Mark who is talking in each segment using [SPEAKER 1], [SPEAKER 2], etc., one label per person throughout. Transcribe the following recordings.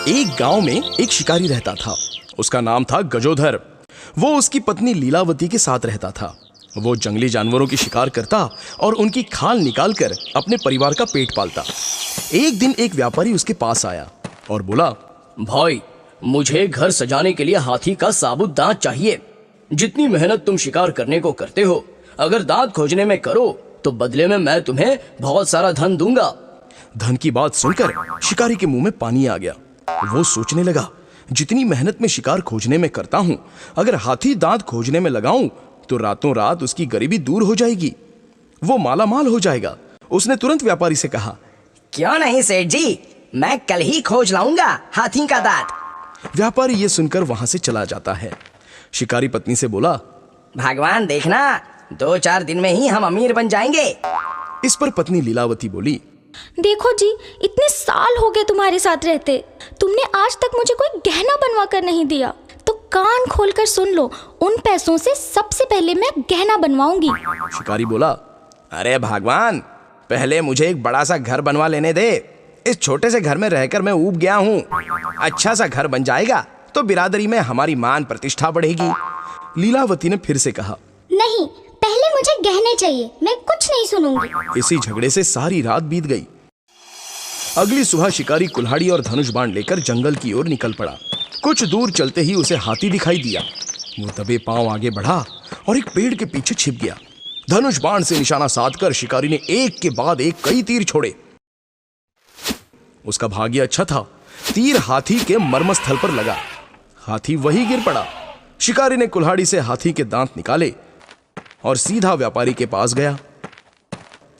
[SPEAKER 1] एक गांव में एक शिकारी रहता था। उसका नाम था गजोधर। वो उसकी पत्नी लीलावती के साथ रहता था। वो जंगली जानवरों की शिकार करता और उनकी खाल निकालकर अपने परिवार का पेट पालता। एक दिन एक व्यापारी उसके पास आया और बोला,
[SPEAKER 2] भाई, मुझे घर सजाने के लिए हाथी का साबुत दांत चाहिए। जितनी मेहनत तुम शिकार करने को करते हो, अगर दांत खोजने में करो तो बदले में मैं तुम्हें बहुत सारा धन दूंगा।
[SPEAKER 1] धन की बात सुनकर शिकारी के मुंह में पानी आ गया। वो सोचने लगा, जितनी मेहनत में शिकार खोजने में करता हूं, अगर हाथी दांत खोजने में लगाऊं तो रातों रात उसकी गरीबी दूर हो जाएगी, वो माला माल हो जाएगा। उसने तुरंत व्यापारी से कहा,
[SPEAKER 2] क्यों नहीं सेठ जी, मैं कल ही खोज लाऊंगा हाथी का दांत।
[SPEAKER 1] व्यापारी ये सुनकर वहां से चला जाता है। शिकारी पत्नी से बोला,
[SPEAKER 2] भगवान देखना, 2-4 दिन में ही हम अमीर बन जाएंगे।
[SPEAKER 1] इस पर पत्नी लीलावती बोली,
[SPEAKER 3] देखो जी, इतने साल हो गए तुम्हारे साथ रहते, तुमने आज तक मुझे कोई गहना बनवा कर नहीं दिया। तो कान खोलकर सुन लो, उन पैसों से सबसे पहले मैं गहना बनवाऊंगी।
[SPEAKER 1] शिकारी बोला, अरे भगवान, पहले मुझे एक बड़ा सा घर बनवा लेने दे। इस छोटे से घर में रहकर मैं ऊब गया हूँ। अच्छा सा घर बन जाएगा तो बिरादरी में हमारी मान प्रतिष्ठा बढ़ेगी। लीलावती ने फिर से कहा,
[SPEAKER 3] नहीं, पहले मुझे गहने चाहिए, मैं कुछ नहीं सुनूंगी।
[SPEAKER 1] इसी झगड़े से सारी रात बीत गई। अगली सुबह शिकारी कुल्हाड़ी और धनुष बाण लेकर जंगल की ओर निकल पड़ा। कुछ दूर चलते ही उसे हाथी दिखाई दिया। वो दबे पांव आगे बढ़ा और एक पेड़ के पीछे छिप गया। धनुष बाण से निशाना साधकर शिकारी ने एक के बाद एक कई तीर छोड़े। उसका भाग्य अच्छा था, तीर हाथी के मर्मस्थल पर लगा। हाथी वहीं गिर पड़ा। शिकारी ने कुल्हाड़ी से हाथी के दांत निकाले और सीधा व्यापारी के पास गया।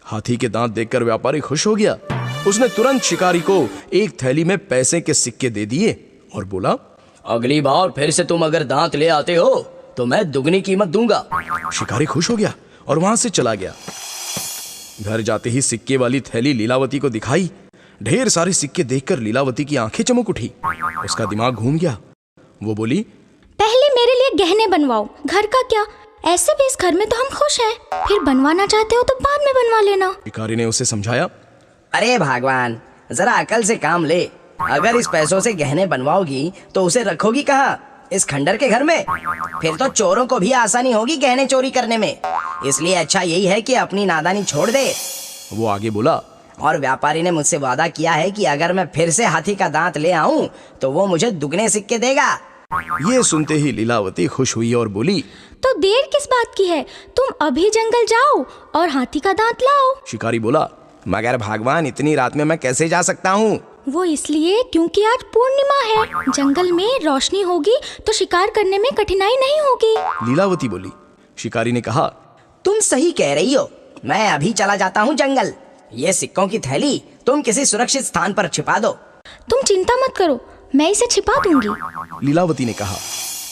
[SPEAKER 1] हाथी के दांत देखकर व्यापारी खुश हो गया। उसने तुरंत शिकारी को एक थैली में पैसे के सिक्के दे दिए और बोला,
[SPEAKER 2] अगली बार फिर से तुम अगर दांत ले आते हो तो मैं दुगनी कीमत दूंगा।
[SPEAKER 1] शिकारी खुश हो गया और वहां से चला गया। घर जाते ही सिक्के वाली थैली लीलावती को दिखाई। ढेर सारे सिक्के देखकर लीलावती की आंखें चमक उठी। उसका दिमाग घूम गया। वो बोली,
[SPEAKER 3] पहले मेरे लिए गहने बनवाओ, घर का क्या, ऐसे भी इस घर में तो हम खुश हैं। फिर बनवाना चाहते हो तो बाद में बनवा लेना।
[SPEAKER 1] शिकारी ने उसे समझाया,
[SPEAKER 2] अरे भगवान, जरा अकल से काम ले। अगर इस पैसों से गहने बनवाओगी तो उसे रखोगी कहाँ? इस खंडर के घर में? फिर तो चोरों को भी आसानी होगी गहने चोरी करने में। इसलिए अच्छा यही है कि अपनी नादानी छोड़ दे।
[SPEAKER 1] वो आगे बोला,
[SPEAKER 2] और व्यापारी ने मुझसे वादा किया है कि अगर मैं फिर से हाथी का दांत ले आऊं तो वो मुझे दुगने सिक्के देगा।
[SPEAKER 1] ये सुनते ही लीलावती खुश हुई और बोली,
[SPEAKER 3] तो देर किस बात की है, तुम अभी जंगल जाओ और हाथी का दांत लाओ।
[SPEAKER 1] शिकारी बोला, मगर भगवान, इतनी रात में मैं कैसे जा सकता हूँ?
[SPEAKER 3] वो इसलिए क्योंकि आज पूर्णिमा है, जंगल में रोशनी होगी तो शिकार करने में कठिनाई नहीं होगी।
[SPEAKER 1] लीलावती बोली। शिकारी ने कहा,
[SPEAKER 2] तुम सही कह रही हो, मैं अभी चला जाता हूँ जंगल। ये सिक्कों की थैली तुम किसी सुरक्षित स्थान पर छिपा दो।
[SPEAKER 3] तुम चिंता मत करो, मैं इसे छिपा दूंगी।
[SPEAKER 1] लीलावती ने कहा।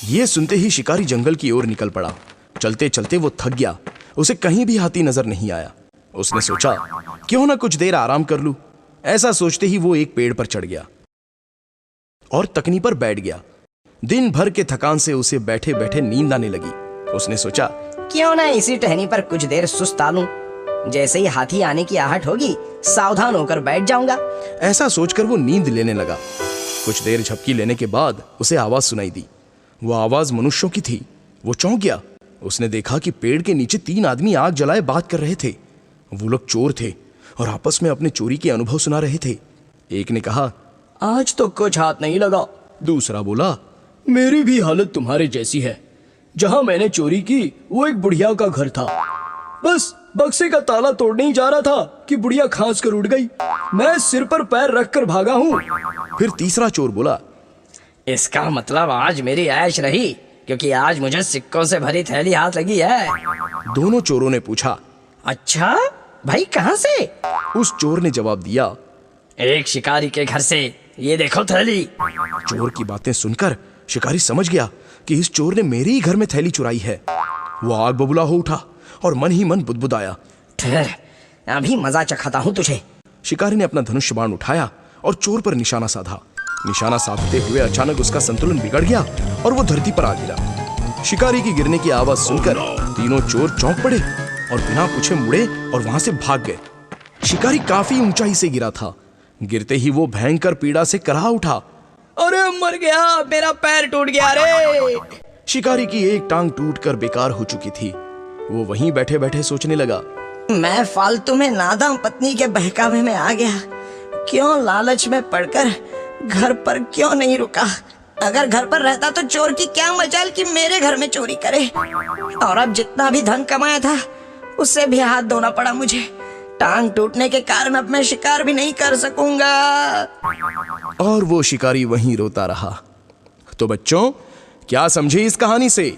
[SPEAKER 1] ये सुनते ही शिकारी जंगल की ओर निकल पड़ा। चलते चलते वो थक गया। उसे कहीं भी हाथी नजर नहीं आया। उसने सोचा, क्यों ना कुछ देर आराम कर लूं। ऐसा सोचते ही वो एक पेड़ पर चढ़ गया और तकनी पर बैठ गया। दिन भर के थकान से उसे बैठे बैठे नींद आने लगी। उसने सोचा,
[SPEAKER 2] क्यों ना इसी टहनी पर कुछ देर सुस्ता लूं। जैसे ही हाथी आने की आहट होगी, सावधान होकर बैठ जाऊंगा।
[SPEAKER 1] ऐसा सोचकर वो नींद लेने लगा। कुछ देर झपकी लेने के बाद उसे आवाज सुनाई दी। वो आवाज मनुष्यों की थी। वो चौंक गया। उसने देखा कि पेड़ के नीचे 3 आदमी आग जलाए बात कर रहे थे। वो लोग चोर थे और आपस में अपने चोरी के अनुभव सुना रहे थे। एक ने कहा,
[SPEAKER 2] आज तो कुछ हाथ नहीं लगा।
[SPEAKER 1] दूसरा बोला,
[SPEAKER 2] मेरी भी हालत तुम्हारे जैसी है। जहां मैंने चोरी की वो एक बुढ़िया का घर था। बस बक्से का ताला तोड़ने ही जा रहा था कि बुढ़िया खांस कर उड़ गई। मैं सिर पर पैर रखकर भागा हूँ।
[SPEAKER 1] फिर तीसरा चोर बोला,
[SPEAKER 2] इसका मतलब आज मेरी ऐश रही, क्योंकि आज मुझे सिक्कों से भरी थैली हाथ लगी है।
[SPEAKER 1] दोनों चोरों ने पूछा,
[SPEAKER 2] अच्छा भाई, कहाँ से?
[SPEAKER 1] उस चोर ने जवाब दिया,
[SPEAKER 2] एक शिकारी के घर से। ये देखो थैली।
[SPEAKER 1] चोर की बातें सुनकर शिकारी समझ गया कि इस चोर ने मेरे ही घर में थैली चुराई है। वो आग बबूला हो उठा और मन ही मन बुदबुदाया।
[SPEAKER 2] ठहर, अभी मजा चखाता हूँ तुझे।
[SPEAKER 1] शिकारी ने अपना धनुष बाण उठाया और चोर पर निशाना साधा। निशाना साधते हुए अचानक उसका संतुलन बिगड़ गया और वो धरती पर आ गिरा। शिकारी की गिरने की आवाज सुनकर तीनों चोर चौंक पड़े और बिना पूछे मुड़े और वहां से भाग गए। शिकारी काफी ऊंचाई से गिरा था। गिरते ही वो भयंकर पीड़ा से कराह उठा।
[SPEAKER 2] अरे मर गया, मेरा पैर टूट गया रे।
[SPEAKER 1] शिकारी की एक टांग टूटकर बेकार हो चुकी थी। वो वहीं बैठे बैठे सोचने लगा,
[SPEAKER 2] मैं फालतू में नादान पत्नी के बहकावे में आ गया। क्यों लालच में पड़कर घर पर क्यों नहीं रुका। अगर घर पर रहता तो चोर की क्या मजाल कि मेरे घर में चोरी करे। और अब जितना भी धन कमाया था उससे भी हाथ धोना पड़ा मुझे। टांग टूटने के कारण अब मैं शिकार भी नहीं कर सकूंगा।
[SPEAKER 1] और वो शिकारी वहीं रोता रहा। तो बच्चों, क्या समझे इस कहानी से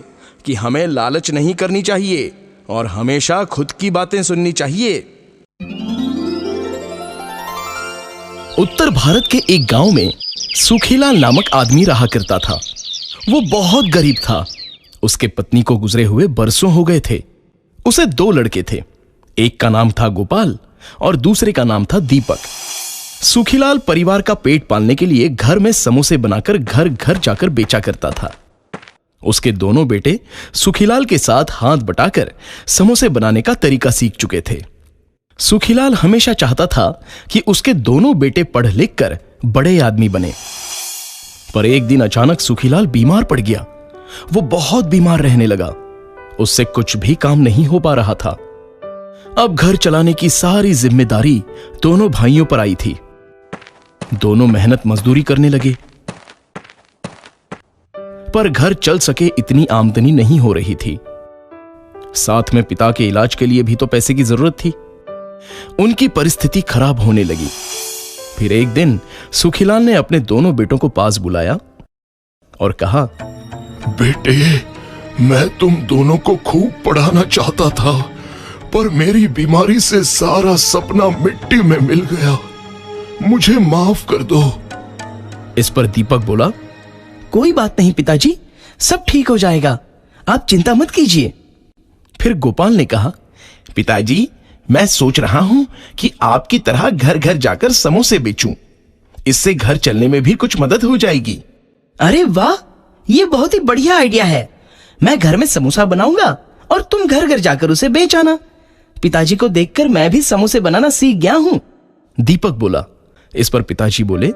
[SPEAKER 1] कि हमें लालच नहीं करनी चाहिए और हमेशा खुद की बातें सुननी चाहिए। उत्तर भारत के एक गांव में सुखीलाल नामक आदमी रहा करता था। वो बहुत गरीब था। उसके पत्नी को गुजरे हुए बरसों हो गए थे। उसे 2 लड़के थे। एक का नाम था गोपाल और दूसरे का नाम था दीपक। सुखीलाल परिवार का पेट पालने के लिए घर में समोसे बनाकर घर घर जाकर बेचा करता था। उसके दोनों बेटे सुखीलाल के साथ हाथ बटाकर समोसे बनाने का तरीका सीख चुके थे। सुखीलाल हमेशा चाहता था कि उसके दोनों बेटे पढ़ लिख कर बड़े आदमी बने। पर एक दिन अचानक सुखीलाल बीमार पड़ गया। वो बहुत बीमार रहने लगा। उससे कुछ भी काम नहीं हो पा रहा था। अब घर चलाने की सारी जिम्मेदारी दोनों भाइयों पर आई थी। दोनों मेहनत मजदूरी करने लगे, पर घर चल सके इतनी आमदनी नहीं हो रही थी। साथ में पिता के इलाज के लिए भी तो पैसे की जरूरत थी। उनकी परिस्थिति खराब होने लगी। फिर एक दिन सुखीलाल ने अपने दोनों बेटों को पास बुलाया और कहा,
[SPEAKER 4] बेटे, मैं तुम दोनों को खूब पढ़ाना चाहता था, पर मेरी बीमारी से सारा सपना मिट्टी में मिल गया। मुझे माफ कर दो।
[SPEAKER 1] इस पर दीपक बोला,
[SPEAKER 2] कोई बात नहीं पिताजी, सब ठीक हो जाएगा, आप चिंता मत कीजिए।
[SPEAKER 1] फिर गोपाल ने कहा, पिताजी, मैं सोच रहा हूं कि आपकी तरह घर घर जाकर समोसे बेचूं। इससे घर चलने में भी कुछ मदद हो जाएगी।
[SPEAKER 2] अरे वाह, ये बहुत ही बढ़िया आइडिया है। मैं घर में समोसा बनाऊंगा और तुम घर घर जाकर उसे बेच आना। पिताजी को देखकर मैं भी समोसे बनाना सीख गया हूँ।
[SPEAKER 1] दीपक बोला। इस पर पिताजी बोले,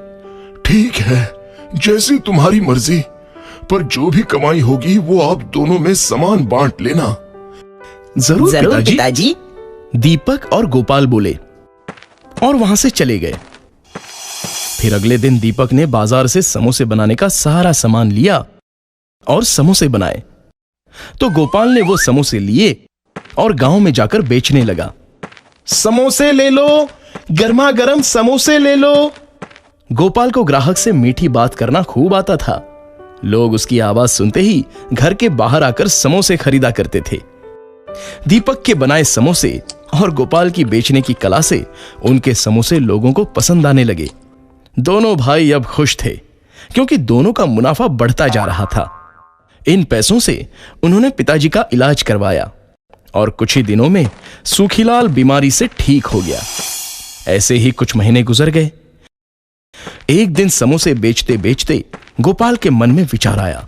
[SPEAKER 4] ठीक है, जैसी तुम्हारी मर्जी, पर जो भी कमाई होगी वो आप दोनों में समान बांट लेना।
[SPEAKER 1] जरूर
[SPEAKER 2] पिताजी।
[SPEAKER 1] दीपक और गोपाल बोले और वहां से चले गए। फिर अगले दिन दीपक ने बाजार से समोसे बनाने का सारा सामान लिया और समोसे बनाए। तो गोपाल ने वो समोसे लिए और गांव में जाकर बेचने लगा। समोसे ले लो, गर्मा गर्म समोसे ले लो। गोपाल को ग्राहक से मीठी बात करना खूब आता था। लोग उसकी आवाज सुनते ही घर के बाहर आकर समोसे खरीदा करते थे। दीपक के बनाए समोसे और गोपाल की बेचने की कला से उनके समोसे लोगों को पसंद आने लगे। दोनों भाई अब खुश थे क्योंकि दोनों का मुनाफा बढ़ता जा रहा था। इन पैसों से उन्होंने पिताजी का इलाज करवाया और कुछ ही दिनों में सुखीलाल बीमारी से ठीक हो गया। ऐसे ही कुछ महीने गुजर गए। एक दिन समोसे बेचते बेचते गोपाल के मन में विचार आया,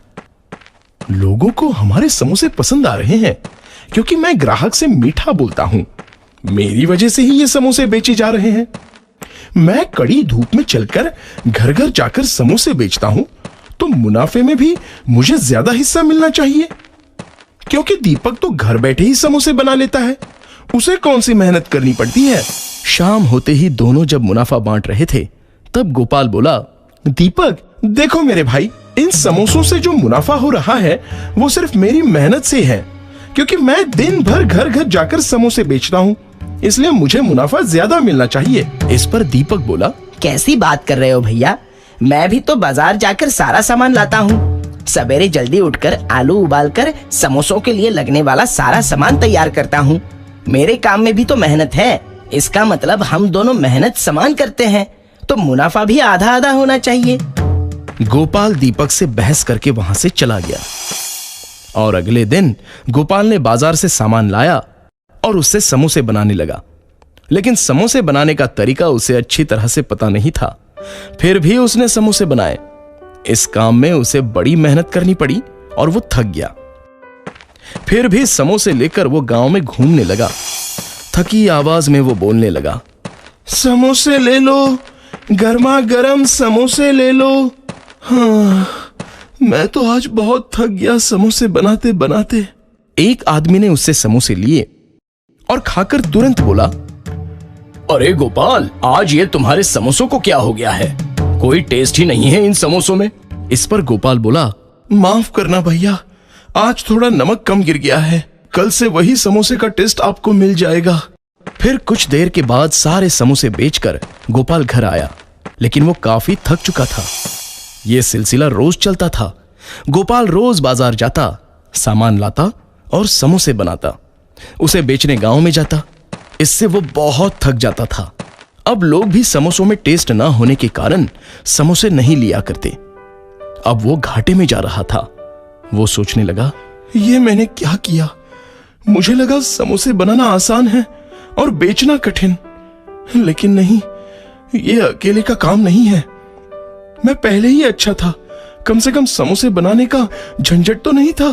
[SPEAKER 1] लोगों को हमारे समोसे पसंद आ रहे हैं क्योंकि मैं ग्राहक से मीठा बोलता हूं। मेरी वजह से ही ये समोसे बेचे जा रहे हैं। मैं कड़ी धूप में चलकर घर घर जाकर समोसे बेचता हूं तो मुनाफे में भी मुझे ज्यादा हिस्सा मिलना चाहिए, क्योंकि दीपक तो घर बैठे ही समोसे बना लेता है, उसे कौन सी मेहनत करनी पड़ती है। शाम होते ही दोनों जब मुनाफा बांट रहे थे तब गोपाल बोला, दीपक देखो मेरे भाई, इन समोसों से जो मुनाफा हो रहा है वो सिर्फ मेरी मेहनत से है, क्योंकि मैं दिन भर घर घर जाकर समोसे बेचता हूँ, इसलिए मुझे मुनाफा ज्यादा मिलना चाहिए। इस पर दीपक बोला,
[SPEAKER 2] कैसी बात कर रहे हो भैया, मैं भी तो बाजार जाकर सारा सामान लाता हूँ। सवेरे जल्दी उठकर आलू उबालकर समोसों के लिए लगने वाला सारा सामान तैयार करता हूँ। मेरे काम में भी तो मेहनत है। इसका मतलब हम दोनों मेहनत समान करते हैं तो मुनाफा भी आधा आधा होना चाहिए।
[SPEAKER 1] गोपाल दीपक से बहस करके वहां से चला गया और अगले दिन गोपाल ने बाजार से सामान लाया और उससे समोसे बनाने लगा। लेकिन समोसे बनाने का तरीका उसे अच्छी तरह से पता नहीं था। फिर भी उसने समोसे बनाए। इस काम में उसे बड़ी मेहनत करनी पड़ी और वो थक गया। फिर भी समोसे लेकर वो गांव में घूमने लगा। थकी आवाज में वो बोलने लगा, समोसे ले लो, गर्मा गर्म समोसे ले लो। हाँ, मैं तो आज बहुत थक गया समोसे बनाते बनाते। एक आदमी ने उससे समोसे लिए और खाकर तुरंत बोला, अरे गोपाल, आज ये तुम्हारे समोसों को क्या हो गया है? कोई टेस्ट ही नहीं है इन समोसों में। इस पर गोपाल बोला, माफ करना भैया, आज थोड़ा नमक कम गिर गया है, कल से वही समोसे का टेस्ट आपको मिल जाएगा। फिर कुछ देर के बाद सारे समोसे बेचकर गोपाल घर आया, लेकिन वो काफी थक चुका था। ये सिलसिला रोज चलता था। गोपाल रोज बाजार जाता, सामान लाता और समोसे बनाता, उसे बेचने गांव में जाता। इससे वो बहुत थक जाता था। अब लोग भी समोसों में टेस्ट ना होने के कारण समोसे नहीं लिया करते। अब वो घाटे में जा रहा था। वो सोचने लगा, ये मैंने क्या किया? मुझे लगा समोसे बनाना आसान है और बेचना कठिन, लेकिन नहीं, ये अकेले का काम नहीं है। मैं पहले ही अच्छा था, कम से कम समोसे बनाने का झंझट तो नहीं था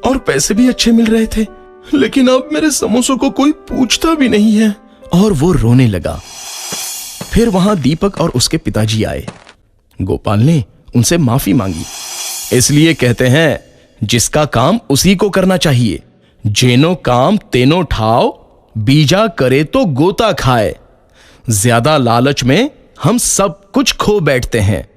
[SPEAKER 1] और पैसे भी अच्छे मिल रहे थे, लेकिन अब मेरे समोसों को कोई पूछता भी नहीं है। और वो रोने लगा। फिर वहां दीपक और उसके पिताजी आए। गोपाल ने उनसे माफी मांगी। इसलिए कहते हैं, जिसका काम उसी को करना चाहिए। जेनो काम तेनो ठाव, बीजा करे तो गोता खाए। ज्यादा लालच में हम सब कुछ खो बैठते हैं।